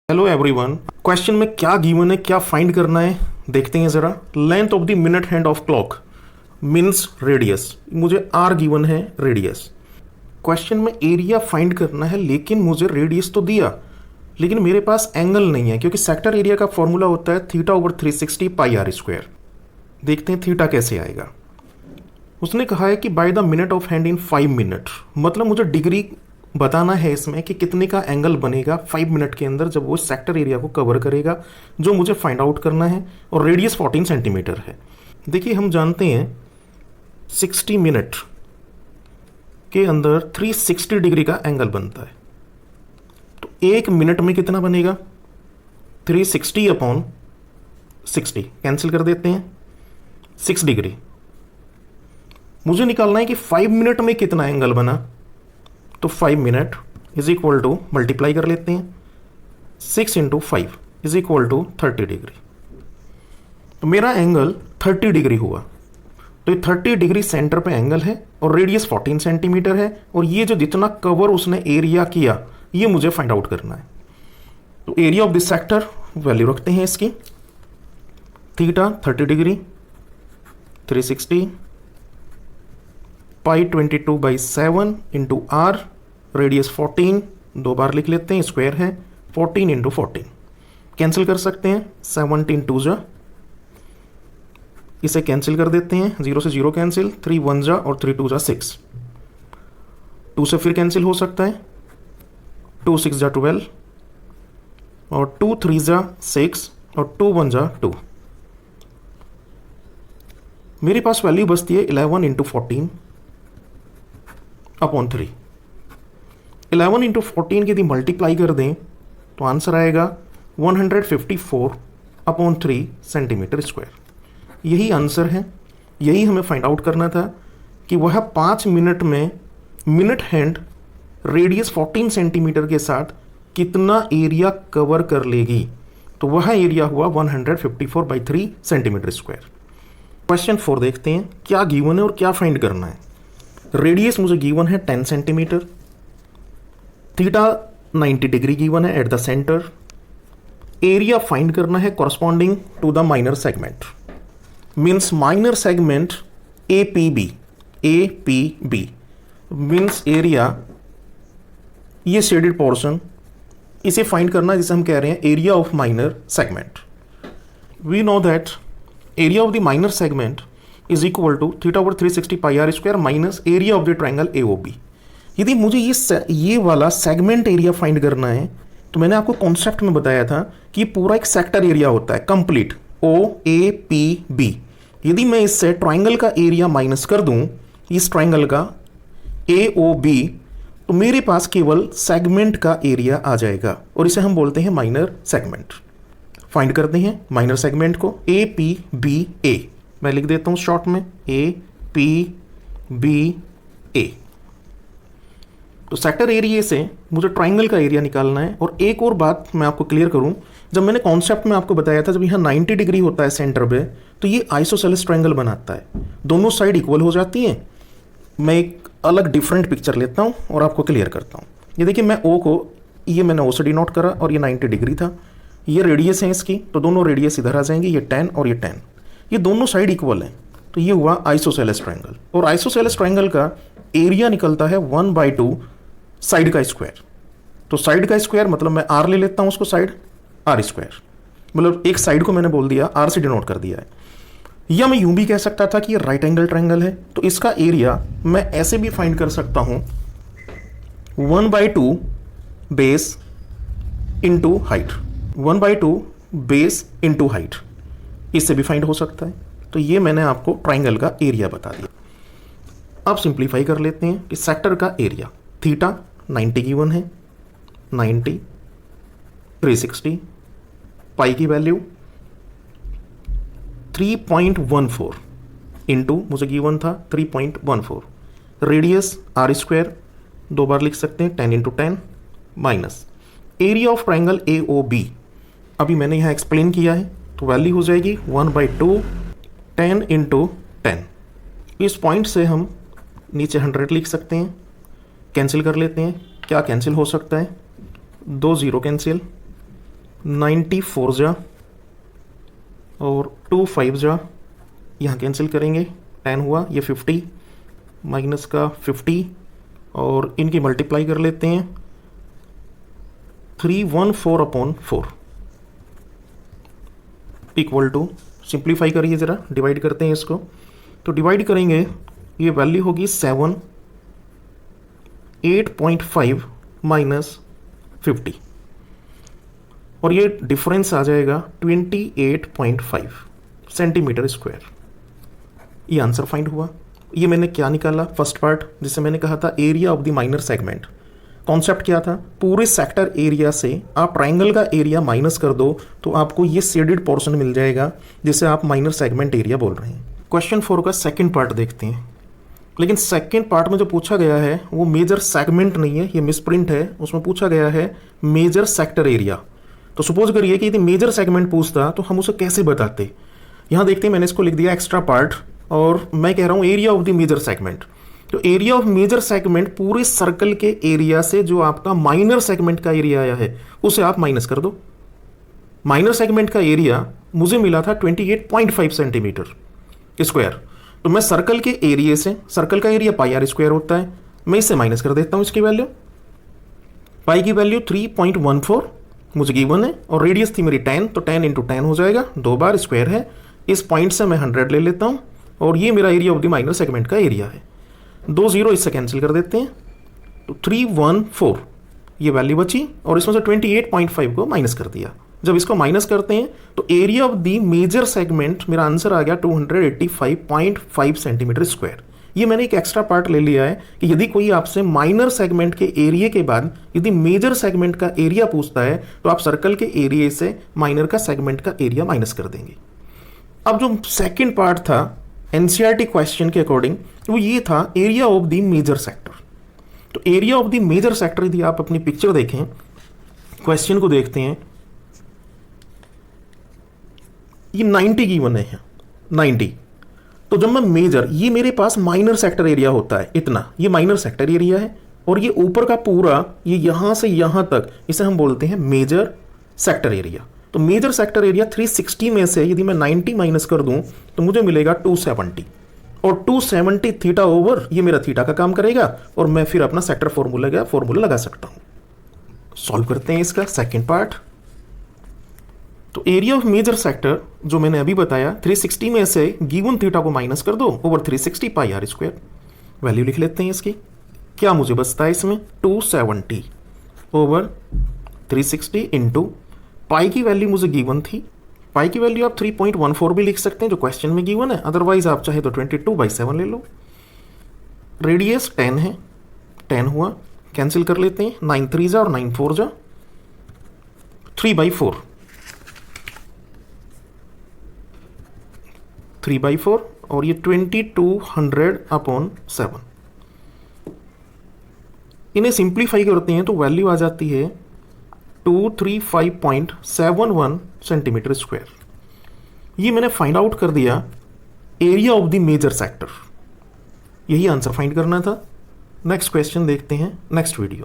Hello everyone, question में क्या given है, क्या फाइंड करना है देखते हैं जरा। Length of the minute hand of clock means radius. मुझे आर गिवन है रेडियस। क्वेश्चन में एरिया फाइंड करना है, लेकिन मुझे रेडियस तो दिया, लेकिन मेरे पास एंगल नहीं है, क्योंकि सेक्टर एरिया का फॉर्मूला होता है θ/360 पाई आर स्क्वायर। देखते हैं थीटा कैसे आएगा। उसने कहा है कि by the minute of hand in 5 minute, मतलब मुझे डिग्री बताना है इसमें कि कितने का एंगल बनेगा 5 मिनट के अंदर जब वो सेक्टर एरिया को कवर करेगा, जो मुझे फाइंड आउट करना है। और रेडियस 14 सेंटीमीटर है। देखिए, हम जानते हैं 60 मिनट के अंदर 360 डिग्री का एंगल बनता है। तो 1 मिनट में कितना बनेगा? 360/60 कैंसिल कर देते हैं, 6 डिग्री। मुझे निकालना है कि 5 मिनट में कितना एंगल बना। तो 5 minute is equal to, multiply कर लेते हैं, 6 × 5 इज इक्वल टू 30 डिग्री। तो मेरा एंगल 30 डिग्री हुआ। तो ये 30 डिग्री सेंटर पे एंगल है और रेडियस 14 सेंटीमीटर है। और ये जो जितना कवर उसने एरिया किया, ये मुझे फाइंड आउट करना है। तो area of this sector value रखते हैं इसकी, theta 30 degree 360 pi 22/7 into r, radius 14, 2 बार लिख लेते हैं, स्क्वायर है, 14 × 14 कैंसिल कर सकते हैं, 17 2 जा, इसे कैंसिल कर देते हैं, 0 से 0 कैंसिल, 3 1 जा और 3 2 जा 6, 2 से फिर कैंसिल हो सकता है, 2 6 जा 12 और 2 3 जा 6 और 2 1 जा 2। मेरे पास वैल्यू बचती है 11 × 14 अपॉन 3। 11 × 14 की यदि मल्टीप्लाई कर दें तो आंसर आएगा 154/3 सेंटीमीटर स्क्वायर। यही आंसर है। यही हमें फाइंड आउट करना था कि वह 5 मिनट में मिनट हैंड रेडियस 14 सेंटीमीटर के साथ कितना एरिया कवर कर लेगी। तो वह एरिया हुआ 154/3 सेंटीमीटर स्क्वायर। क्वेश्चन 4 देखते हैं क्या गिवन है और क्या फाइंड करना है। रेडियस मुझे गिवन है 10 सेंटीमीटर, थीटा 90 डिग्री गिवन है at the centre. Area find करना है corresponding to the minor segment, means minor segment APB means area, ये शेडेड पोर्शन, इसे फाइंड करना है जिसे हम कह रहे हैं area of minor segment. We know that area of the minor segment is equal to θ/360 pi r square minus area of the triangle AOB। यदि मुझे ये वाला सेगमेंट एरिया फाइंड करना है, तो मैंने आपको कॉन्सेप्ट में बताया था कि पूरा एक सेक्टर एरिया होता है कंप्लीट OAPB। यदि मैं इससे ट्राइंगल का एरिया माइनस कर दूं, इस ट्राइंगल का AOB, तो मेरे पास केवल सेगमेंट का एरिया आ जाएगा और इसे हम बोलते हैं माइनर सेगमेंट। फाइंड करते हैं माइनर सेगमेंट को, APBA मैं लिख देता हूं शॉर्ट में, APBA। तो सेक्टर एरिया से मुझे ट्राइंगल का एरिया निकालना है। और एक और बात मैं आपको क्लियर करूं, जब मैंने कॉन्सेप्ट में आपको बताया था, जब यहाँ 90 डिग्री होता है सेंटर पे, तो ये आइसोसेलेस ट्राइंगल बनाता है, दोनों साइड इक्वल हो जाती हैं। मैं एक अलग डिफरेंट पिक्चर लेता हूँ और आपको क्लियर करता हूँ। ये देखिए, मैं O को, ये मैंने O से डिनोट करा और ये 90 डिग्री था। ये रेडियस है इसकी, तो दोनों रेडियस इधर आ जाएंगे, ये 10 और ये 10, ये दोनों साइड इक्वल हैं। तो ये हुआ आइसोसेलेस ट्राइंगल। और आइसोसेलेस ट्राइंगल का एरिया निकलता है 1/2 साइड का स्क्वायर। तो साइड का स्क्वायर मतलब मैं R ले लेता हूं उसको, साइड R स्क्वायर, मतलब एक साइड को मैंने बोल दिया, R से डिनोट कर दिया है। या मैं यूं भी कह सकता था कि ये राइट एंगल ट्राइंगल है, तो इसका एरिया मैं ऐसे भी फाइंड कर सकता हूं, 1/2 base into height, 1/2 base into height, इससे भी फाइंड हो सकता है। तो ये मैंने आपको ट्राइंगल का एरिया बता दिया। अब सिंप्लीफाई कर लेते हैं कि सेक्टर का एरिया, थीटा 90 गिवन है, 90 360, पाई की वैल्यू 3.14 इंटू, मुझे गिवन था 3.14, रेडियस R स्क्वायर, 2 बार लिख सकते हैं, 10 × 10 minus area of triangle AOB। अभी मैंने यहाँ एक्सप्लेन किया है, तो तो वैल्यू हो जाएगी 1/2 10 इंटू 10। इस पॉइंट से हम नीचे 100 लिख सकते हैं, कैंसिल कर लेते हैं। क्या कैंसिल हो सकता है? 2 0 कैंसिल, 94 जा और 2 5 जा, यहाँ कैंसिल करेंगे, 10 हुआ, ये 50 माइनस का 50 और इनकी मल्टीप्लाई कर लेते हैं, 314/4 इक्वल टू, सिंप्लीफाई करिए ज़रा, डिवाइड करते हैं इसको, तो डिवाइड करेंगे, ये वैल्यू होगी 7 8.5 माइनस 50 और ये डिफरेंस आ जाएगा 28.5 सेंटीमीटर स्क्वायर। ये आंसर फाइंड हुआ। ये मैंने क्या निकाला? फर्स्ट पार्ट, जिसे मैंने कहा था area of the minor segment. Concept क्या था? पूरे सेक्टर एरिया से आप ट्राइंगल का एरिया माइनस कर दो तो आपको ये शेडेड पोर्शन मिल जाएगा, जिसे आप माइनर सेगमेंट एरिया बोल रहे हैं। क्वेश्चन 4 का सेकंड पार्ट देखते हैं। लेकिन सेकंड पार्ट में जो पूछा गया है वो मेजर सेगमेंट नहीं है, ये मिसप्रिंट है। उसमें पूछा गया है मेजर सेक्टर एरिया। तो सपोज करिए कि यदि मेजर सेगमेंट पूछता तो हम उसे कैसे बताते? यहाँ देखते हैं, मैंने इसको लिख दिया एक्स्ट्रा पार्ट और मैं कह रहा हूँ area of the major segment. तो एरिया ऑफ मेजर सेगमेंट पूरे सर्कल के एरिया से जो आपका माइनर सेगमेंट का एरिया आया है उसे आप माइनस कर दो। माइनर सेगमेंट का एरिया मुझे मिला था 28.5 सेंटीमीटर स्क्वायर। तो मैं सर्कल के एरिया से, सर्कल का एरिया पाई आर स्क्वायर होता है, मैं इसे माइनस कर देता हूँ इसकी वैल्यू। पाई की वैल्यू 3.14 मुझे गिवन है और रेडियस थी मेरी 10, तो 10 इंटू 10 हो जाएगा, 2 बार स्क्वायर है। इस पॉइंट से मैं 100 ले लेता हूँ और ये मेरा area of the minor segment का एरिया है। 2 0 इससे कैंसिल कर देते हैं, तो 314 ये वैल्यू बची और इसमें से 28.5 को माइनस कर दिया। जब इसको माइनस करते हैं तो area of the major segment मेरा आंसर आ गया 285.5 सेंटीमीटर स्क्वायर। ये मैंने एक एक्स्ट्रा पार्ट ले लिया है कि यदि कोई आपसे माइनर सेगमेंट के एरिया के बाद यदि मेजर सेगमेंट का एरिया पूछता है तो आप सर्कल के एरिया से माइनर का सेगमेंट का एरिया माइनस कर देंगे। अब जो सेकंड पार्ट था एनसीईआरटी क्वेश्चन के अकॉर्डिंग, वो ये था area of the major sector. तो area of the major sector, यदि आप अपनी पिक्चर देखें, क्वेश्चन को देखते हैं, ये 90 गिवन है, 90। तो जब मैं मेजर, ये मेरे पास माइनर सेक्टर एरिया होता है इतना, ये माइनर सेक्टर एरिया है और ये ऊपर का पूरा, ये यहां से यहां तक, इसे हम बोलते हैं मेजर सेक्टर एरिया। तो मेजर सेक्टर एरिया 360 में से यदि मैं 90 माइनस कर दूं तो मुझे मिलेगा 270 और 270 थीटा ओवर, ये मेरा थीटा का काम करेगा और मैं फिर अपना सेक्टर फॉर्मूला लगा सकता हूं। सॉल्व करते हैं इसका सेकंड पार्ट। तो एरिया ऑफ मेजर सेक्टर जो मैंने अभी बताया, 360 में से गिवन थीटा को माइनस कर दो over 360 pi r square. Value लिख लेते हैं इसकी। क्या मुझे बचता है इसमें? 270 ओवर 360 इंटू पाई की वैल्यू मुझे गिवन थी, पाई की वैल्यू आप 3.14 भी लिख सकते हैं जो क्वेश्चन में गिवन है, अदरवाइज आप चाहे तो 22/7 ले लो। रेडियस 10 है, 10 हुआ, कैंसिल कर लेते हैं, 9 3 जा और 9 4 जा, 3/4 3/4 और ये 2200/7। इन्हें सिंप्लीफाई करते हैं तो वैल्यू आ जाती है 235.71 सेंटीमीटर स्क्वायर। ये मैंने फाइंड आउट कर दिया area of the major sector. यही आंसर फाइंड करना था। नेक्स्ट क्वेश्चन देखते हैं नेक्स्ट वीडियो।